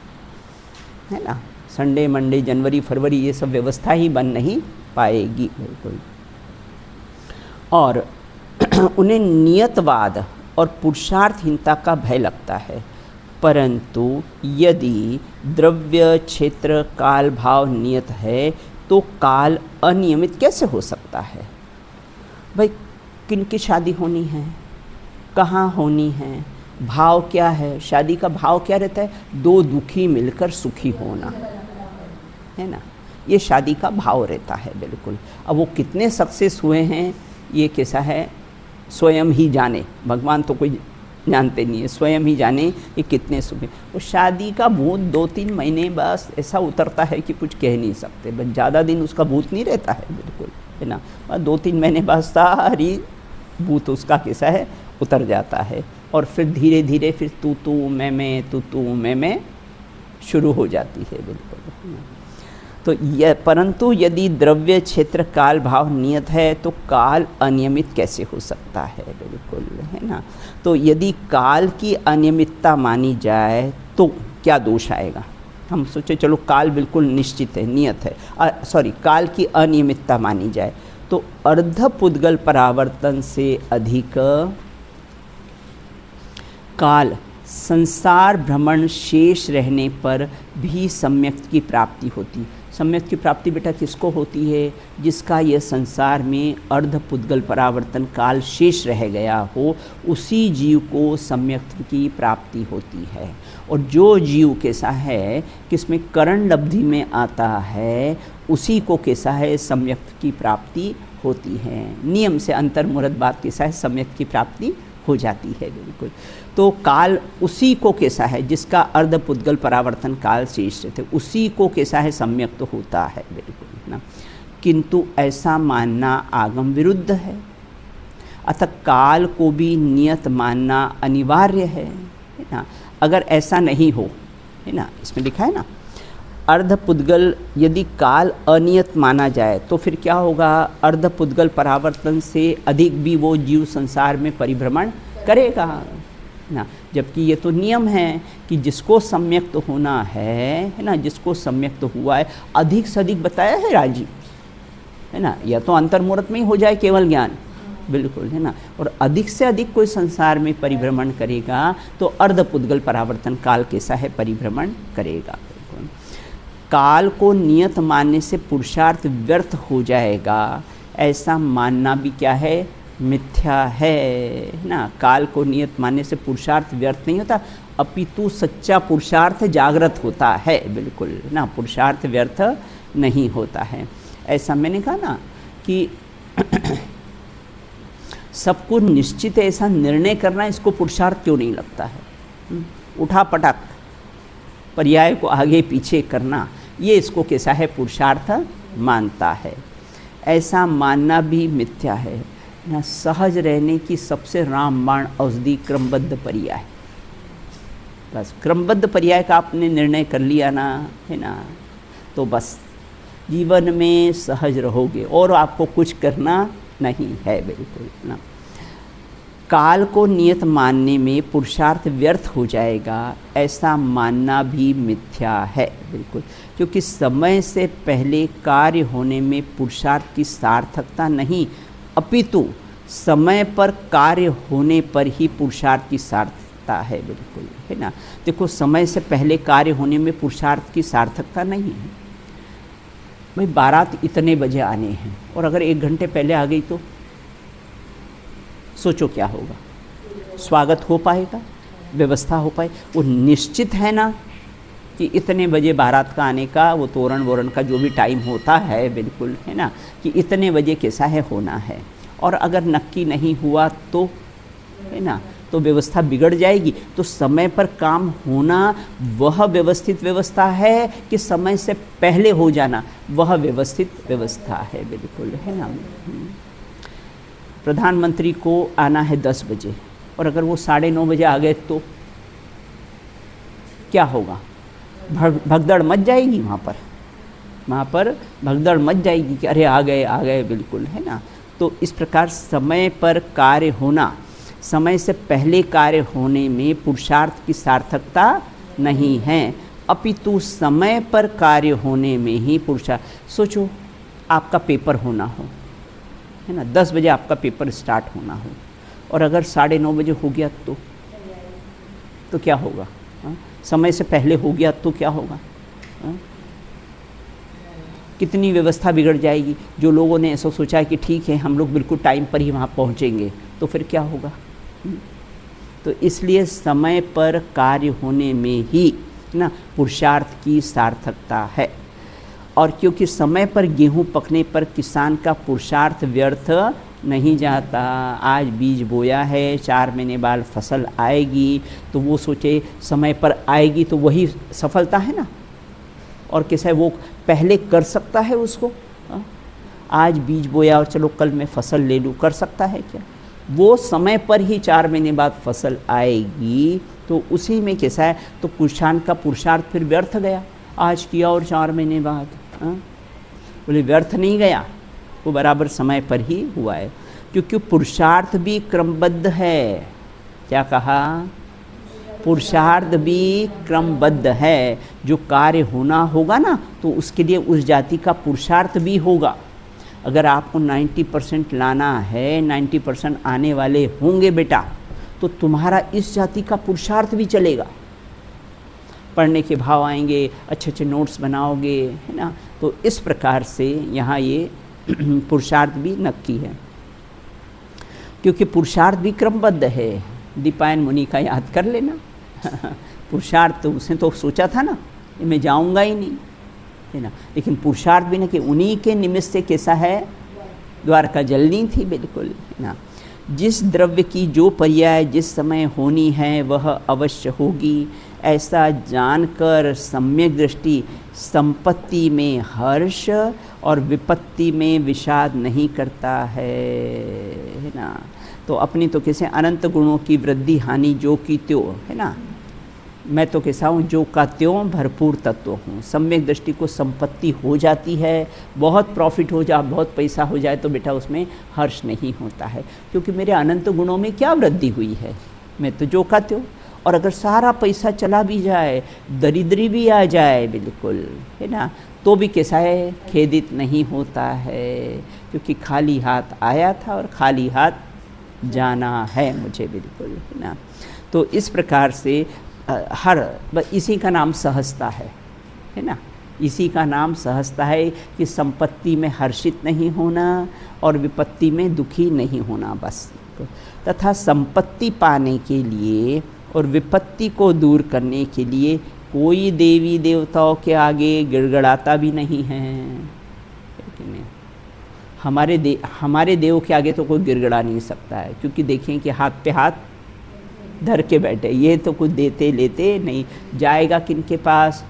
Speaker 1: है ना। संडे, मंडे, जनवरी, फरवरी, ये सब व्यवस्था ही बन नहीं पाएगी, बिल्कुल। और उन्हें नियतवाद और पुरुषार्थहीनता का भय लगता है। परंतु यदि द्रव्य, क्षेत्र, काल, भाव नियत है तो काल अनियमित कैसे हो सकता है? भाई किनकी शादी होनी है, कहाँ होनी है, भाव क्या है? शादी का भाव क्या रहता है? दो दुखी मिलकर सुखी होना, है ना। ये शादी का भाव रहता है, बिल्कुल। अब वो कितने सक्सेस हुए हैं ये कैसा है, स्वयं ही जाने, भगवान तो कोई जानते नहीं है, स्वयं ही जाने ये कितने सुखे। वो शादी का भूत 2-3 महीने बस ऐसा उतरता है कि कुछ कह नहीं सकते, बस ज़्यादा दिन उसका भूत नहीं रहता है, बिल्कुल, है ना। 2-3 महीने बाद सारी भूत उसका कैसा है, उतर जाता है, और फिर धीरे धीरे फिर तू मैं, तू मैं शुरू हो जाती है, बिल्कुल। तो यह, परंतु यदि द्रव्य, क्षेत्र, काल, भाव नियत है तो काल अनियमित कैसे हो सकता है, बिल्कुल, है ना। तो यदि काल की अनियमितता मानी जाए तो क्या दोष आएगा? हम सोचे चलो काल बिल्कुल निश्चित है, नियत है, काल की अनियमितता मानी जाए तो अर्धपुद्गल परावर्तन से अधिक काल संसार भ्रमण शेष रहने पर भी सम्यक की प्राप्ति होती। सम्यक की प्राप्ति बेटा किसको होती है? जिसका यह संसार में अर्धपुद्गल परावर्तन काल शेष रह गया हो, उसी जीव को सम्यक की प्राप्ति होती है। और जो जीव कैसा है किसमें करण लब्धि में आता है, उसी को कैसा है सम्यक की प्राप्ति होती है। नियम से अंतर्मुहूर्त बात कैसा है, सम्यक की प्राप्ति हो जाती है, बिल्कुल। तो काल उसी को कैसा है जिसका अर्धपुद्गल परावर्तन काल शेष थे, उसी को कैसा है सम्यक तो होता है, बिल्कुल ना। किंतु ऐसा मानना आगम विरुद्ध है, अतः काल को भी नियत मानना अनिवार्य है ना। अगर ऐसा नहीं हो, है ना, इसमें लिखा है ना, अर्धपुद्गल यदि काल अनियत माना जाए तो फिर क्या होगा? अर्धपुद्गल परावर्तन से अधिक भी वो जीव संसार में परिभ्रमण करेगा ना। जबकि ये तो नियम है कि जिसको सम्यक्त होना है ना, जिसको सम्यक्त हुआ है, अधिक से अधिक बताया है राजीव, है ना। या तो अंतर्मुहूर्त में ही हो जाए केवल ज्ञान, बिल्कुल, है ना। और अधिक से अधिक कोई संसार में परिभ्रमण करेगा तो अर्धपुद्गल परावर्तन काल कैसा है, परिभ्रमण करेगा। काल को नियत मानने से पुरुषार्थ व्यर्थ हो जाएगा, ऐसा मानना भी क्या है, मिथ्या है ना। काल को नियत मानने से पुरुषार्थ व्यर्थ नहीं होता, अपितु सच्चा पुरुषार्थ जागृत होता है, बिल्कुल ना। पुरुषार्थ व्यर्थ नहीं होता है। ऐसा मैंने कहा ना कि सब कुछ निश्चित है, ऐसा निर्णय करना इसको पुरुषार्थ क्यों नहीं लगता है? उठा पटक पर्याय को आगे पीछे करना, ये इसको कैसा है, पुरुषार्थ मानता है। ऐसा मानना भी मिथ्या है ना। सहज रहने की सबसे रामबाण औषधि क्रमबद्ध पर्याय। बस क्रमबद्ध पर्याय का आपने निर्णय कर लिया ना, है ना, तो बस जीवन में सहज रहोगे और आपको कुछ करना नहीं है, बिल्कुल ना। काल को नियत मानने में पुरुषार्थ व्यर्थ हो जाएगा, ऐसा मानना भी मिथ्या है, बिल्कुल। क्योंकि समय से पहले कार्य होने में पुरुषार्थ की सार्थकता नहीं, अपितु समय पर कार्य होने पर ही पुरुषार्थ की सार्थकता है, बिल्कुल, है ना। देखो समय से पहले कार्य होने में पुरुषार्थ की सार्थकता नहीं है। भाई बारात इतने बजे आने हैं और अगर 1 घंटे पहले आ गई तो सोचो क्या होगा, स्वागत हो पाएगा, व्यवस्था हो पाए? वो निश्चित है ना कि इतने बजे बारात का आने का, वो तोरण वोरण का जो भी टाइम होता है, बिल्कुल है ना, कि इतने बजे कैसा है होना है। और अगर नक्की नहीं हुआ तो है ना, तो व्यवस्था बिगड़ जाएगी। तो समय पर काम होना वह व्यवस्थित व्यवस्था है कि समय से पहले हो जाना वह व्यवस्थित व्यवस्था है, बिल्कुल है ना। प्रधानमंत्री को आना है 10 बजे और अगर वो 9:30 बजे आ गए तो क्या होगा? भगदड़ मच जाएगी वहाँ पर भगदड़ मच जाएगी कि अरे आ गए, बिल्कुल है ना। तो इस प्रकार समय पर कार्य होना, समय से पहले कार्य होने में पुरुषार्थ की सार्थकता नहीं है, अपितु समय पर कार्य होने में ही पुरुषार्थ। सोचो आपका पेपर होना हो, है ना, 10 बजे आपका पेपर स्टार्ट होना हो और अगर 9:30 बजे हो गया तो क्या होगा? समय से पहले हो गया तो क्या होगा? कितनी व्यवस्था बिगड़ जाएगी। जो लोगों ने ऐसा सोचा है कि ठीक है हम लोग बिल्कुल टाइम पर ही वहाँ पहुँचेंगे, तो फिर क्या होगा? तो इसलिए समय पर कार्य होने में ही ना पुरुषार्थ की सार्थकता है। और क्योंकि समय पर गेहूँ पकने पर किसान का पुरुषार्थ व्यर्थ नहीं जाता। आज बीज बोया है, 4 महीने बाद फसल आएगी, तो वो सोचे समय पर आएगी तो वही सफलता है ना। और कैसा है, वो पहले कर सकता है उसको, आज बीज बोया और चलो कल मैं फसल ले लूँ, कर सकता है क्या? वो समय पर ही 4 महीने बाद फसल आएगी, तो उसी में कैसा है, तो किसान का पुरुषार्थ फिर व्यर्थ गया। आज किया और 4 महीने बाद, बोले व्यर्थ नहीं गया, वो बराबर समय पर ही हुआ है। क्योंकि पुरुषार्थ भी क्रमबद्ध है। क्या कहा? पुरुषार्थ भी क्रमबद्ध है। जो कार्य होना होगा ना, तो उसके लिए उस जाति का पुरुषार्थ भी होगा। अगर आपको 90% लाना है, 90% आने वाले होंगे बेटा, तो तुम्हारा इस जाति का पुरुषार्थ भी चलेगा। पढ़ने के भाव आएंगे, अच्छे अच्छे नोट्स बनाओगे, है ना। तो इस प्रकार से यहाँ ये पुरुषार्थ भी नक्की है, क्योंकि पुरुषार्थ भी क्रमबद्ध है। दीपायन मुनि का याद कर लेना। पुरुषार्थ तो उसने तो सोचा था ना, मैं जाऊँगा ही नहीं, है ना, लेकिन पुरुषार्थ भी ना कि उन्हीं के निमित्त से कैसा है, द्वारका जलनी थी, बिल्कुल है ना। जिस द्रव्य की जो पर्याय जिस समय होनी है वह अवश्य होगी, ऐसा जानकर सम्यक दृष्टि संपत्ति में हर्ष और विपत्ति में विषाद नहीं करता है ना। तो अपनी तो कैसे अनंत गुणों की वृद्धि हानि जो की त्यों, है ना। मैं तो कैसा हूँ, जो का त्यों भरपूर तत्व हूँ। सम्यक दृष्टि को संपत्ति हो जाती है, बहुत प्रॉफिट हो जाए, बहुत पैसा हो जाए, तो बेटा उसमें हर्ष नहीं होता है, क्योंकि मेरे अनंत गुणों में क्या वृद्धि हुई है, मैं तो जो का त्यों। और अगर सारा पैसा चला भी जाए, दरिद्री भी आ जाए, बिल्कुल है ना, तो भी कैसा है, खेदित नहीं होता है, क्योंकि खाली हाथ आया था और खाली हाथ जाना है मुझे, बिल्कुल है ना। तो इस प्रकार से इसी का नाम सहजता है ना। इसी का नाम सहजता है कि संपत्ति में हर्षित नहीं होना और विपत्ति में दुखी नहीं होना, बस। तथा संपत्ति पाने के लिए और विपत्ति को दूर करने के लिए कोई देवी देवताओं के आगे गिड़गिड़ाता भी नहीं है। हमारे देव के आगे तो कोई गिड़गिड़ा नहीं सकता है, क्योंकि देखें कि हाथ पे हाथ धर के बैठे, ये तो कुछ देते लेते नहीं, जाएगा किनके पास,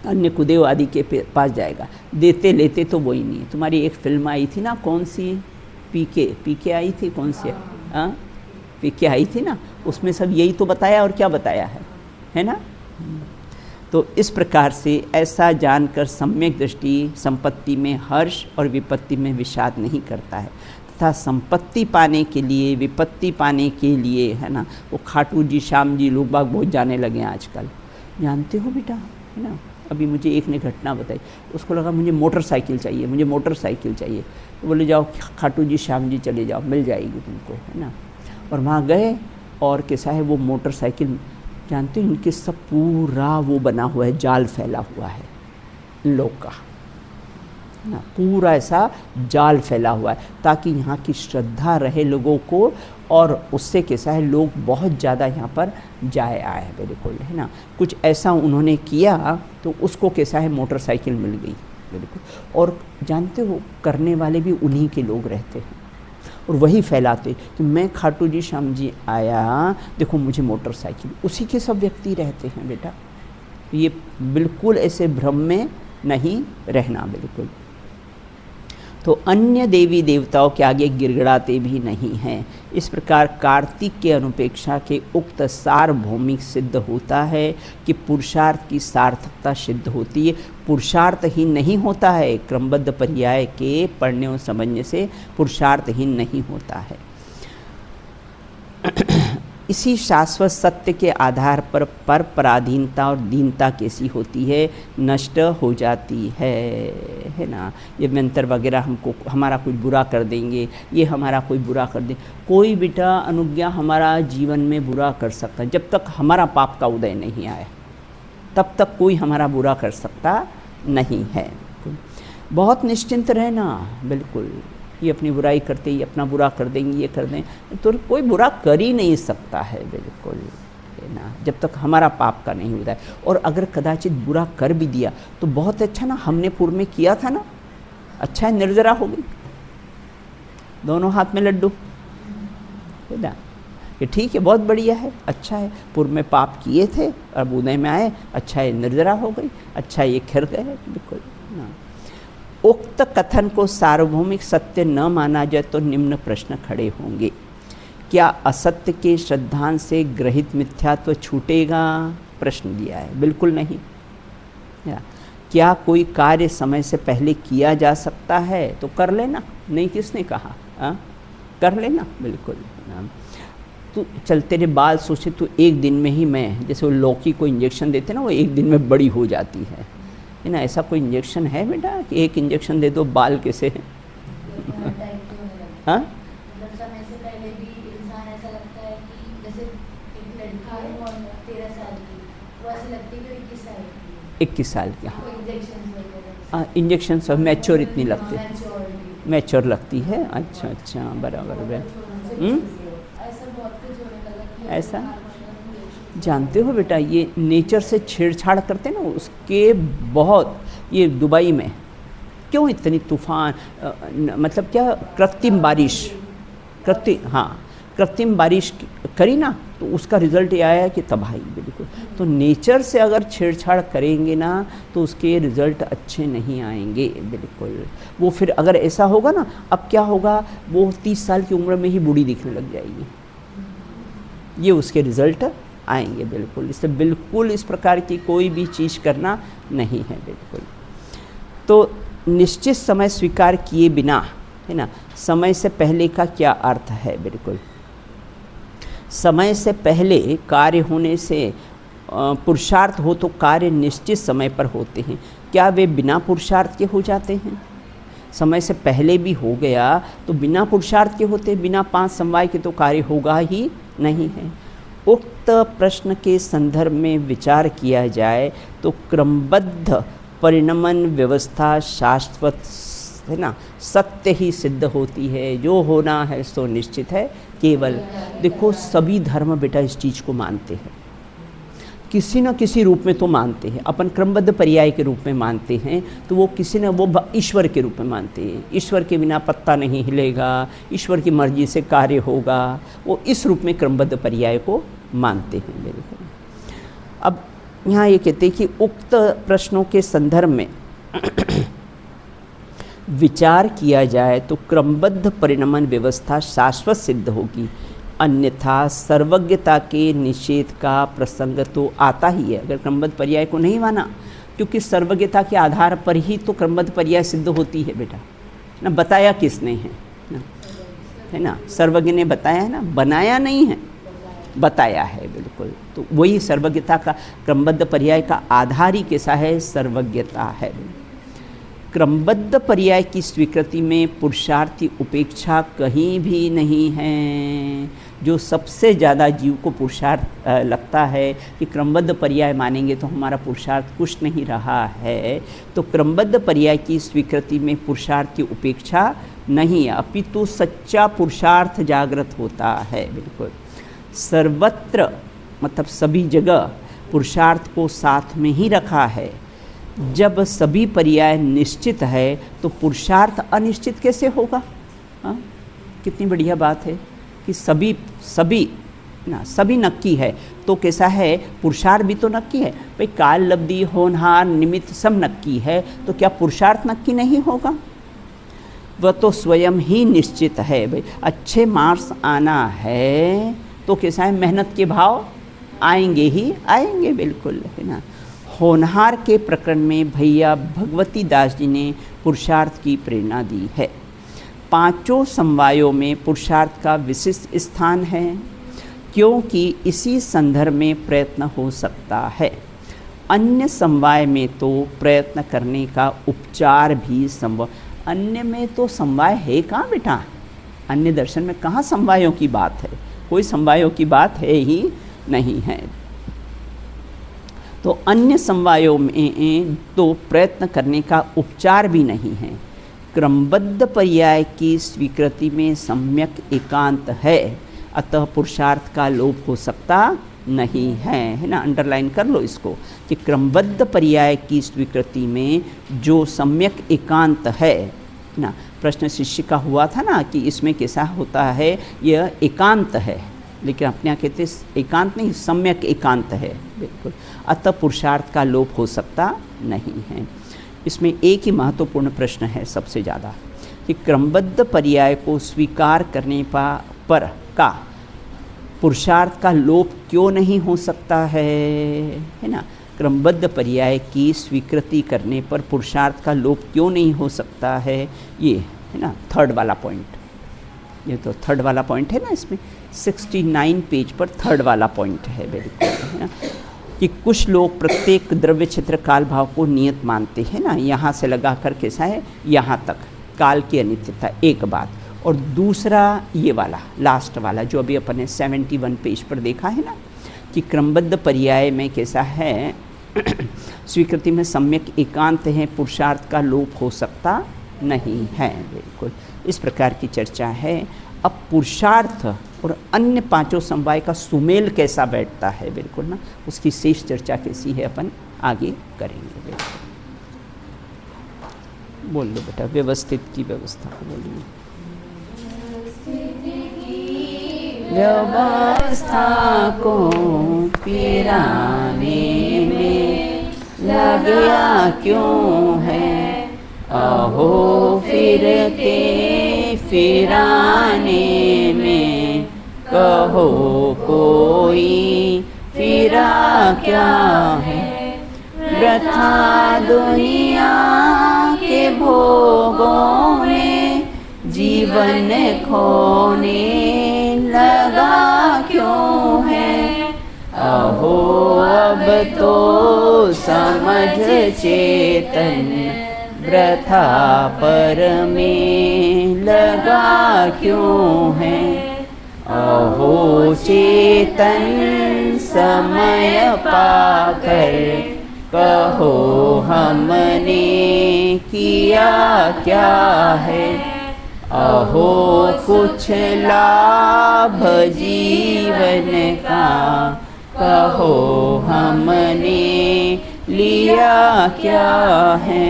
Speaker 1: अन्य कुदेव आदि के पास जाएगा, देते लेते तो वही नहीं। तुम्हारी एक फिल्म आई थी ना, कौन सी, पीके आई थी, कौन सी, हाँ पीके आई थी ना, उसमें सब यही तो बताया, और क्या बताया है ना। तो इस प्रकार से ऐसा जानकर सम्यक दृष्टि संपत्ति में हर्ष और विपत्ति में विषाद नहीं करता है, तथा संपत्ति पाने के लिए, विपत्ति पाने के लिए, है ना, वो खाटू जी, श्याम जी, लोग बाग बहुत जाने लगे आजकल, जानते हो बेटा, है ना। अभी मुझे एक ने घटना बताई, उसको लगा मुझे मोटरसाइकिल चाहिए, मुझे मोटरसाइकिल चाहिए, तो बोले जाओ खाटू जी, श्याम जी चले जाओ, मिल जाएगी तुमको, है ना। और वहाँ गए और कैसा है, वो मोटरसाइकिल, जानते हो इनके सब पूरा वो बना हुआ है, जाल फैला हुआ है लोग का, ना, पूरा ऐसा जाल फैला हुआ है ताकि यहाँ की श्रद्धा रहे लोगों को, और उससे कैसा है लोग बहुत ज़्यादा यहाँ पर जाए आए बिल्कुल, है ना। कुछ ऐसा उन्होंने किया तो उसको कैसा है मोटरसाइकिल मिल गई बिल्कुल, और जानते हो करने वाले भी उन्हीं के लोग रहते हैं और वही फैलाते कि मैं खाटू जी श्याम जी आया, देखो मुझे मोटरसाइकिल, उसी के सब व्यक्ति रहते हैं बेटा। ये बिल्कुल ऐसे भ्रम में नहीं रहना बिल्कुल। तो अन्य देवी देवताओं के आगे गिड़गिड़ाते भी नहीं हैं। इस प्रकार कार्तिक के अनुपेक्षा के उक्त सार्वभौमिक सिद्ध होता है कि पुरुषार्थ की सार्थकता सिद्ध होती है। पुरुषार्थ ही नहीं होता है, क्रमबद्ध पर्याय के पढ़ने और समझने से पुरुषार्थ ही नहीं होता है। इसी शाश्वत सत्य के आधार पर पराधीनता और दीनता कैसी होती है, नष्ट हो जाती है ना। ये मंत्र वगैरह हमको हमारा कुछ बुरा कर देंगे, ये हमारा कोई बुरा कर दे, कोई बेटा अनुज्ञा हमारा जीवन में बुरा कर सकता है। जब तक हमारा पाप का उदय नहीं आया तब तक कोई हमारा बुरा कर सकता नहीं है। बहुत निश्चिंत रहना बिल्कुल, ये अपनी बुराई करते ही अपना बुरा कर देंगे, ये कर दें तो कोई बुरा कर ही नहीं सकता है बिल्कुल, है ना, जब तक हमारा पाप का नहीं होता है। और अगर कदाचित बुरा कर भी दिया तो बहुत अच्छा ना, हमने पूर्व में किया था ना, अच्छा है, निर्जरा हो गई, दोनों हाथ में लड्डू, है ना, ये ठीक है, बहुत बढ़िया है, अच्छा है, पूर्व में पाप किए थे अब उदय में आए, अच्छा है निर्जरा हो गई, अच्छा है ये खिर गए बिल्कुल ना। उक्त कथन को सार्वभौमिक सत्य न माना जाए तो निम्न प्रश्न खड़े होंगे। क्या असत्य के श्रद्धांश से ग्रहित मिथ्यात्व छूटेगा? प्रश्न दिया है, बिल्कुल नहीं। क्या कोई कार्य समय से पहले किया जा सकता है? तो कर लेना, नहीं किसने कहा, कर लेना बिल्कुल। तो चल तेरे बाल सोचे तो एक दिन में ही मैं, जैसे वो लौकी को इंजेक्शन देते ना, वो एक दिन में बड़ी हो जाती है ना, ऐसा कोई इंजेक्शन है बेटा कि एक इंजेक्शन दे दो बाल कैसे हैं? हाँ,
Speaker 2: समय से पहले भी इंसान ऐसा लगता है कि जैसे एक लड़का है और 13 साल की, वो ऐसे लगती है कि 21 साल की,
Speaker 1: 21 साल की।
Speaker 2: इंजेक्शन
Speaker 1: इंजेक्शन सब मैच्योर इतनी लगती है, मैच्योर लगती है। अच्छा अच्छा, बराबर है। ऐसा जानते हो बेटा, ये नेचर से छेड़छाड़ करते हैं ना, उसके बहुत, ये दुबई में क्यों इतनी तूफान, मतलब क्या कृत्रिम बारिश, कृत्रिम बारिश करी ना, तो उसका रिज़ल्ट ये आया कि तबाही बिल्कुल। तो नेचर से अगर छेड़छाड़ करेंगे ना तो उसके रिज़ल्ट अच्छे नहीं आएंगे बिल्कुल। वो फिर अगर ऐसा होगा ना, अब क्या होगा, वो 30 साल की उम्र में ही बूढ़ी दिखने लग जाएगी, ये उसके रिज़ल्ट आएंगे बिल्कुल। इससे बिल्कुल इस प्रकार की कोई भी चीज़ करना नहीं है बिल्कुल। तो निश्चित समय स्वीकार किए बिना, है ना, समय से पहले का क्या अर्थ है बिल्कुल। समय से पहले कार्य होने से पुरुषार्थ हो तो कार्य निश्चित समय पर होते हैं, क्या वे बिना पुरुषार्थ के हो जाते हैं? समय से पहले भी हो गया तो बिना पुरुषार्थ के होते, बिना 5 समवाय के तो कार्य होगा ही नहीं है। उक्त प्रश्न के संदर्भ में विचार किया जाए तो क्रमबद्ध परिणमन व्यवस्था शाश्वत, है ना, सत्य ही सिद्ध होती है, जो होना है सो निश्चित है केवल। देखो सभी धर्म बेटा इस चीज़ को मानते हैं, किसी न किसी रूप में तो मानते हैं। अपन क्रमबद्ध पर्याय के रूप में मानते हैं तो वो किसी न वो ईश्वर के रूप में मानते हैं, ईश्वर के बिना पत्ता नहीं हिलेगा, ईश्वर की मर्जी से कार्य होगा, वो इस रूप में क्रमबद्ध पर्याय को मानते हैं बिल्कुल। अब यहाँ ये कहते हैं कि उक्त प्रश्नों के संदर्भ में विचार किया जाए तो क्रमबद्ध परिणमन व्यवस्था शाश्वत सिद्ध होगी, अन्यथा सर्वज्ञता के निषेध का प्रसंग तो आता ही है अगर क्रमबद्ध पर्याय को नहीं माना, क्योंकि सर्वज्ञता के आधार पर ही तो क्रमबद्ध पर्याय सिद्ध होती है बेटा ना। बताया किसने है ना, है ना, सर्वज्ञ ने बताया है ना, बनाया नहीं है, बताया है बिल्कुल। तो वही सर्वज्ञता का क्रमबद्ध पर्याय का आधार ही कैसा है, सर्वज्ञता है। क्रमबद्ध पर्याय की स्वीकृति में पुरुषार्थ की उपेक्षा कहीं भी नहीं है। जो सबसे ज़्यादा जीव को पुरुषार्थ लगता है कि क्रमबद्ध पर्याय मानेंगे तो हमारा पुरुषार्थ कुछ नहीं रहा है, तो क्रमबद्ध पर्याय की स्वीकृति में पुरुषार्थ की उपेक्षा नहीं है, अपितु सच्चा पुरुषार्थ जागृत होता है। बिल्कुल सर्वत्र मतलब सभी जगह पुरुषार्थ को साथ में ही रखा है। जब सभी पर्याय निश्चित है तो पुरुषार्थ अनिश्चित कैसे होगा? हाँ, कितनी बढ़िया बात है कि सभी नक्की है तो कैसा है, पुरुषार्थ भी तो नक्की है। भाई काल लब्धि होनहार निमित्त सब नक्की है, तो क्या पुरुषार्थ नक्की नहीं होगा? वह तो स्वयं ही निश्चित है। भाई अच्छे मार्क्स आना है तो कैसा है, मेहनत के भाव आएंगे ही आएंगे, बिल्कुल है ना। होनहार के प्रकरण में भैया भगवती दास जी ने पुरुषार्थ की प्रेरणा दी है। पांचों समवायों में पुरुषार्थ का विशिष्ट स्थान है, क्योंकि इसी संदर्भ में प्रयत्न हो सकता है। अन्य समवाय में तो प्रयत्न करने का उपचार भी संभव। अन्य में तो समवाय है कहाँ बेटा? अन्य दर्शन में कहाँ समवायों की बात है? कोई समवायों की बात है ही नहीं है। तो अन्य समवायों में तो प्रयत्न करने का उपचार भी नहीं है। क्रमबद्ध पर्याय की स्वीकृति में सम्यक एकांत है, अतः पुरुषार्थ का लोप हो सकता नहीं है ना। अंडरलाइन कर लो इसको कि क्रमबद्ध पर्याय की स्वीकृति में जो सम्यक एकांत है ना। प्रश्न शिष्य का हुआ था ना कि इसमें कैसा होता है, यह एकांत है, लेकिन अपने यहाँ कहते एकांत नहीं, सम्यक एकांत है। बिल्कुल, अतः पुरुषार्थ का लोप हो सकता नहीं है। इसमें एक ही महत्वपूर्ण प्रश्न है सबसे ज़्यादा कि क्रमबद्ध पर्याय को स्वीकार करने पर का पुरुषार्थ का लोप क्यों नहीं हो सकता है ना। क्रमबद्ध पर्याय की स्वीकृति करने पर पुरुषार्थ का लोप क्यों नहीं हो सकता है, ये है ना थर्ड वाला पॉइंट। ये तो थर्ड वाला पॉइंट है ना, इसमें 69 पेज पर थर्ड वाला पॉइंट है। बिल्कुल है ना कि कुछ लोग प्रत्येक द्रव्य क्षेत्र काल भाव को नियत मानते हैं ना। यहाँ से लगा कर कैसा है, यहाँ तक काल की अनित्यता एक बात, और दूसरा ये वाला लास्ट वाला जो अभी अपन ने 71 पेज पर देखा है ना कि क्रमबद्ध पर्याय में कैसा है स्वीकृति में सम्यक एकांत है, पुरुषार्थ का लोप हो सकता नहीं है। बिल्कुल इस प्रकार की चर्चा है। अब पुरुषार्थ और अन्य पांचों समवाय का सुमेल कैसा बैठता है, बिल्कुल ना, उसकी शेष चर्चा कैसी है अपन आगे करेंगे। बिल्कुल बोल लो बेटा, व्यवस्थित की व्यवस्था बोलिए। व्यवस्था को पिराने में लगा क्यों है, अहो फिर के फिराने में कहो कोई फिरा क्या है। वृथा दुनिया के भोगों में जीवन खोने लगा क्यों है, अहो अब तो समझ चेतन वृथा पर में लगा क्यों है। अहो चेतन समय पाकर कहो हमने किया क्या है। अहो कुछ लाभ जीवन का कहो हमने लिया क्या है।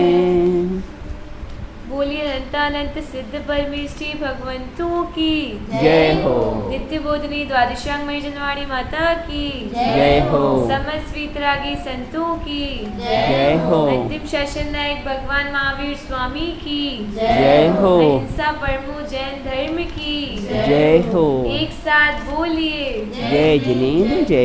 Speaker 3: बोलिए अनंतानंत सिद्ध परमेष्ठी भगवंतों की
Speaker 1: जय हो।
Speaker 3: नित्य बोधनी द्वादशांगमयी जनवाणी माता की
Speaker 1: जय हो।
Speaker 3: समस्त वीतरागी संतों की
Speaker 1: जय हो।
Speaker 3: अंतिम शासन नायक भगवान महावीर स्वामी की
Speaker 1: जय हो।
Speaker 3: अहिंसा परमो जैन धर्म की
Speaker 1: जय हो।
Speaker 3: एक साथ बोलिए
Speaker 1: जय जिनेन्द्र जय